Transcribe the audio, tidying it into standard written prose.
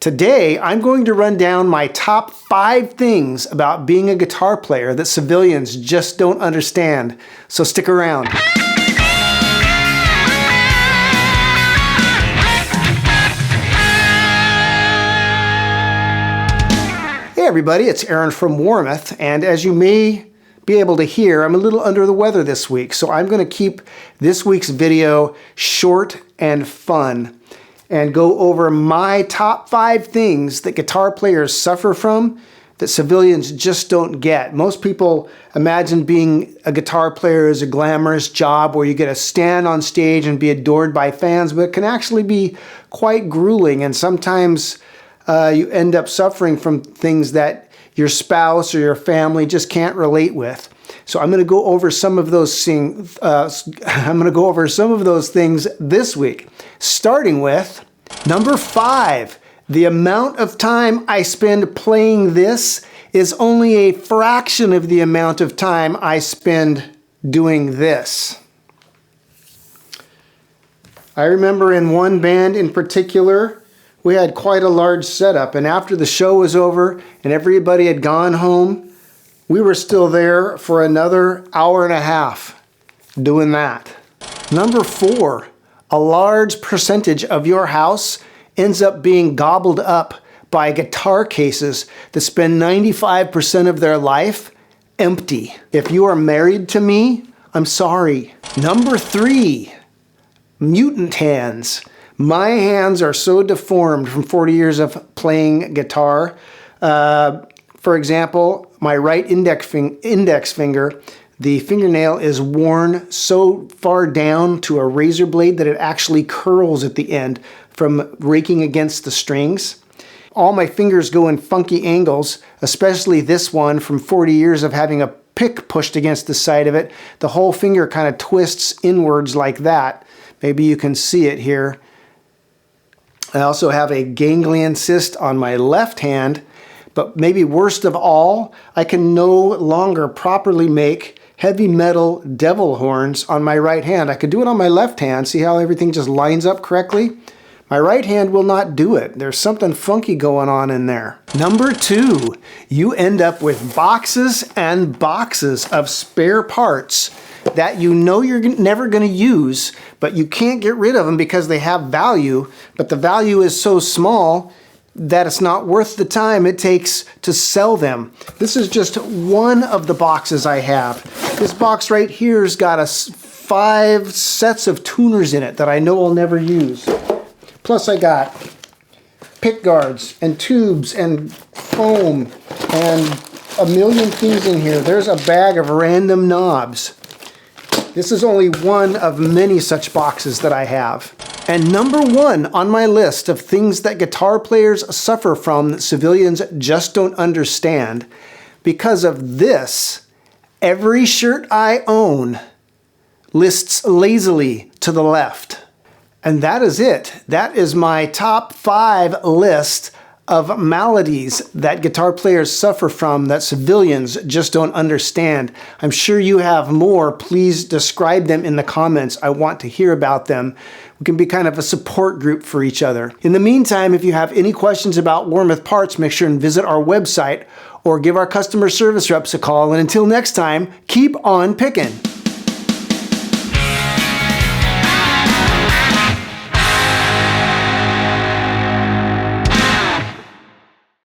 Today, I'm going to run down my top 5 things about being a guitar player that civilians just don't understand. So stick around. Hey everybody, it's Aaron from Warmouth, and as you may be able to hear, I'm a little under the weather this week, so I'm going to keep this week's video short and fun and go over my top 5 things that guitar players suffer from that civilians just don't get. Most people imagine being a guitar player as a glamorous job where you get to stand on stage and be adored by fans, but it can actually be quite grueling, and sometimes you end up suffering from things that your spouse or your family just can't relate with. So I'm going to go over some of those things. This week, starting with number 5. The amount of time I spend playing this is only a fraction of the amount of time I spend doing this. I remember in one band in particular, we had quite a large setup, and after the show was over and everybody had gone home, we were still there for another hour and a half doing that. Number 4, a large percentage of your house ends up being gobbled up by guitar cases that spend 95% of their life empty. If you are married to me, I'm sorry. Number 3, mutant hands. My hands are so deformed from 40 years of playing guitar. For example, my right index finger, the fingernail is worn so far down to a razor blade that it actually curls at the end from raking against the strings. All my fingers go in funky angles, especially this one from 40 years of having a pick pushed against the side of it. The whole finger kind of twists inwards like that. Maybe you can see it here. I also have a ganglion cyst on my left hand, but maybe worst of all, I can no longer properly make heavy metal devil horns on my right hand. I could do it on my left hand. See how everything just lines up correctly? My right hand will not do it. There's something funky going on in there. Number 2, you end up with boxes and boxes of spare parts that you know you're never going to use, but you can't get rid of them because they have value, but the value is so small that it's not worth the time it takes to sell them. This is just one of the boxes I have. This box right here's got 5 sets of tuners in it that I know I'll never use. Plus I got pick guards and tubes and foam and a million things in here. There's a bag of random knobs. This is only one of many such boxes that I have. And number 1 on my list of things that guitar players suffer from that civilians just don't understand, because of this, every shirt I own lists lazily to the left. And that is it. That is my top 5 list of maladies that guitar players suffer from that civilians just don't understand. I'm sure you have more. Please describe them in the comments. I want to hear about them. We can be kind of a support group for each other. In the meantime, if you have any questions about Warmouth parts, make sure and visit our website or give our customer service reps a call. And until next time, keep on picking.